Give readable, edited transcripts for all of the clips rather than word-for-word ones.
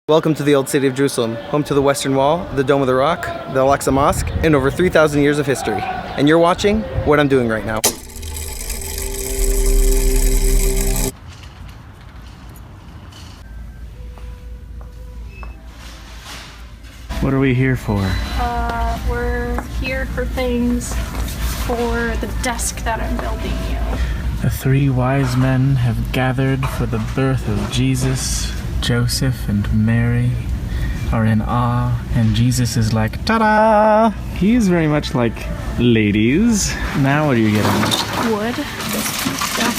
Welcome to the Old City of Jerusalem, home to the Western Wall, the Dome of the Rock, the Al-Aqsa Mosque, and over 3,000 years of history. And you're watching what I'm doing right now. What are we here for? We're here for things for the desk that I'm building you. The three wise men have gathered for the birth of Jesus. Joseph and Mary are in awe, and Jesus is like, ta-da! He's very much like, ladies. Now what are you getting? Wood. This piece down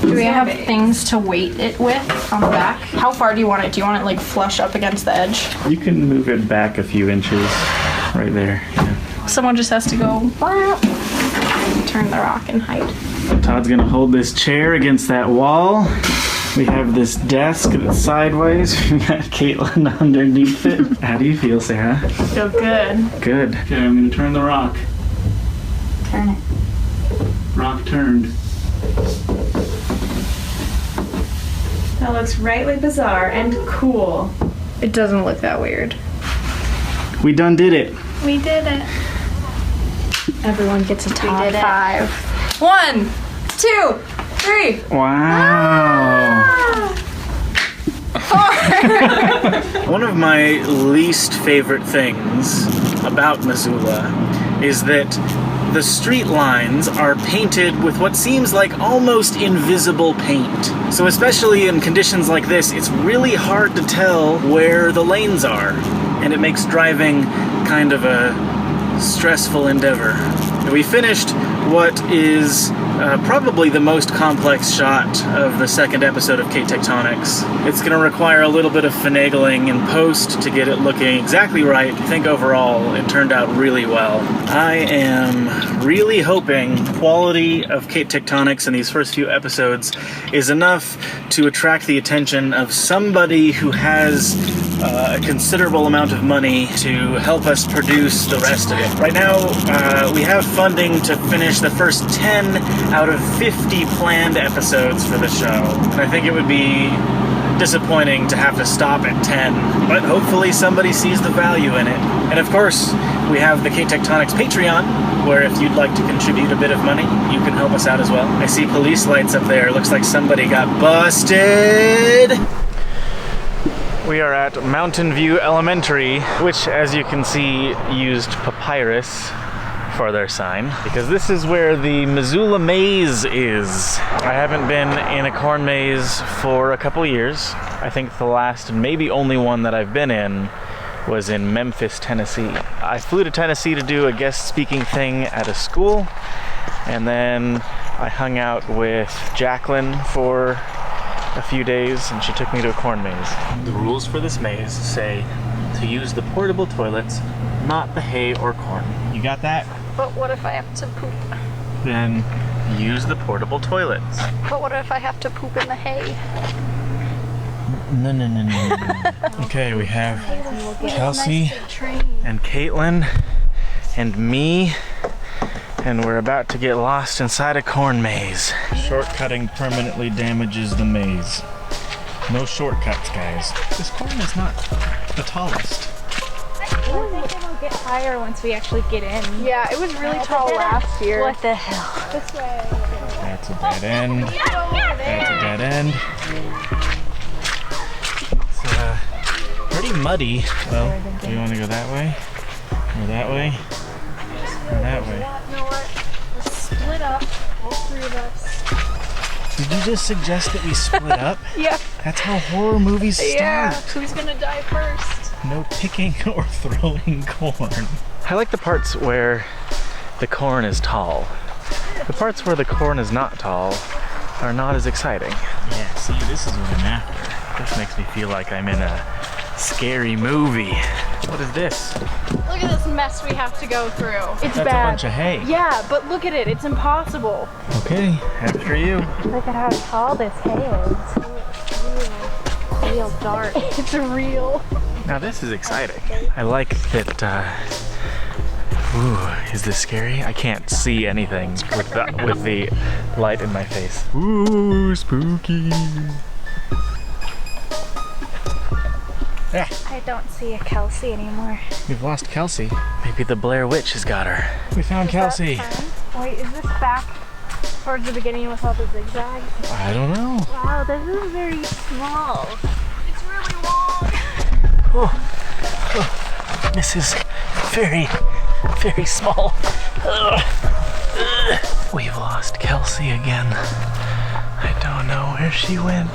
here. Do we have things to weight it with on the back? How far do you want it? Do you want it like flush up against the edge? You can move it back a few inches. Right there. Yeah. Someone just has to go turn the rock and hide. Todd's gonna hold this chair against that wall. We have this desk that's sideways. We got Katelyn underneath it. How do you feel, Sarah? Feel good. Good. Okay, I'm gonna turn the rock. Turn it. Rock turned. That looks rightly bizarre and cool. It doesn't look that weird. We done did it. We did it. Everyone gets a top 5. 1, 2, 3. Wow. One of my least favorite things about Missoula is that the street lines are painted with what seems like almost invisible paint. So especially in conditions like this, it's really hard to tell where the lanes are. And it makes driving kind of a stressful endeavor. We finished what is probably the most complex shot of the second episode of Tectonics. It's going to require a little bit of finagling in post to get it looking exactly right. I think overall it turned out really well. I am really hoping the quality of Tectonics in these first few episodes is enough to attract the attention of somebody who has a considerable amount of money to help us produce the rest of it. Right now, we have funding to finish the first 10 out of 50 planned episodes for the show. And I think it would be disappointing to have to stop at 10, but hopefully somebody sees the value in it. And of course, we have the Tectonics Patreon, where if you'd like to contribute a bit of money, you can help us out as well. I see police lights up there. Looks like somebody got busted. We are at Mountain View Elementary, which, as you can see, used papyrus for their sign, because this is where the Missoula maze is. I haven't been in a corn maze for a couple years. I think the last and maybe only one that I've been in was in Memphis, Tennessee. I flew to Tennessee to do a guest speaking thing at a school, and then I hung out with Jacqueline for a few days, and she took me to a corn maze. The rules for this maze say to use the portable toilets, not the hay or corn. You got that? But what if I have to poop? Then use the portable toilets. But what if I have to poop in the hay? No. Okay, we have Kelsey and Katelyn and me, and we're about to get lost inside a corn maze. Shortcutting permanently damages the maze. No shortcuts, guys. This corn is not the tallest. I think it'll get higher once we actually get in. Yeah, it was really tall last year. What the hell? This way. That's a dead end. That's a dead end. It's pretty muddy. Well, do you want to go that way? Or that way? Or that way? You know what? Let's split up, all 3 of us. Did you just suggest that we split up? Yeah. That's how horror movies start. Yeah. Who's gonna die first? No picking or throwing corn. I like the parts where the corn is tall. The parts where the corn is not tall are not as exciting. Yeah, see, this is what I'm after. This makes me feel like I'm in a scary movie. What is this? Look at this mess we have to go through. It's That's bad. a bunch of hay. Yeah, but look at it. It's impossible. Okay, after you. Look at how tall this hay is. Real dark. It's real. Now this is exciting. I like that Ooh, is this scary? I can't see anything with the light in my face. Ooh, spooky. Yeah. I don't see a Kelsey anymore. We've lost Kelsey. Maybe the Blair Witch has got her. We found Kelsey. Wait, is this back towards the beginning with all the zigzags? I don't know. Wow, this is very small. It's really long. Oh, this is very, very small. We've lost Kelsey again. I don't know where she went.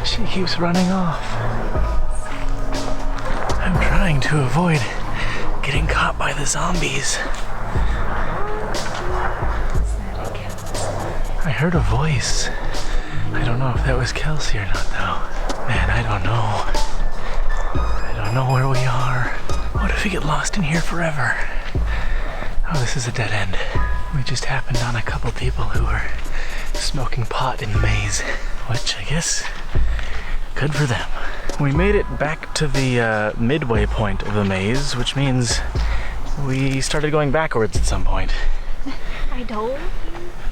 She keeps running off. I'm trying to avoid getting caught by the zombies. I heard a voice. I don't know if that was Kelsey or not though. Man, I don't know. I don't know where we are. What if we get lost in here forever? Oh, this is a dead end. We just happened on a couple people who were smoking pot in the maze, which I guess good for them. We made it back to the midway point of the maze, which means we started going backwards at some point. I told you.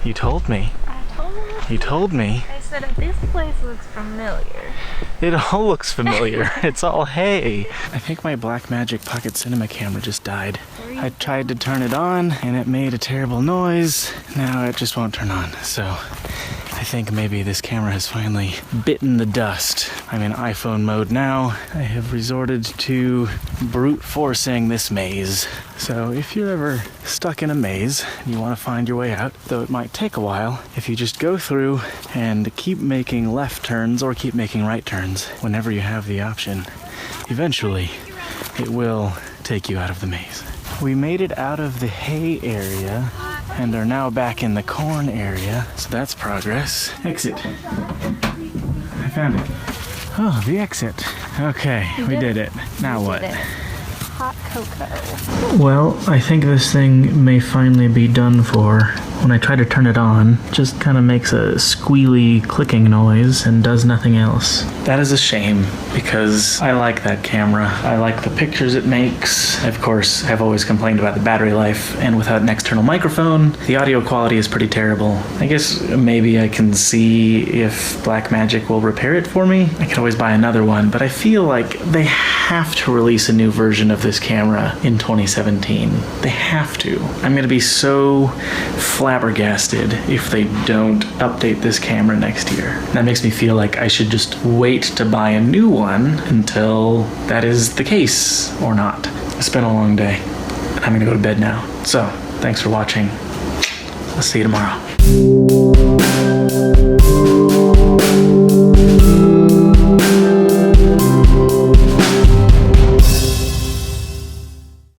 You told me. I told you. You told me. I said this place looks familiar. It all looks familiar. It's all hay. I think my Blackmagic Pocket Cinema camera just died. I tried to turn it on and it made a terrible noise. Now it just won't turn on. So I think maybe this camera has finally bitten the dust. I'm in iPhone mode now. I have resorted to brute forcing this maze. So if you're ever stuck in a maze and you want to find your way out, though it might take a while, if you just go through and keep making left turns or keep making right turns whenever you have the option, eventually it will take you out of the maze. We made it out of the hay area and are now back in the corn area, so that's progress. Exit. I found it. Oh, the exit. Okay, we did it. Now what? Hot cocoa. Well, I think this thing may finally be done for. When I try to turn it on, it just kind of makes a squealy clicking noise and does nothing else. That is a shame because I like that camera. I like the pictures it makes. I, of course, have always complained about the battery life, and without an external microphone, the audio quality is pretty terrible. I guess maybe I can see if Blackmagic will repair it for me. I could always buy another one, but I feel like they have to release a new version of this camera in 2017. They have to. I'm gonna be so flabbergasted if they don't update this camera next year. That makes me feel like I should just wait to buy a new one until that is the case, or not. It's been a long day, and I'm gonna go to bed now. So, thanks for watching. I'll see you tomorrow.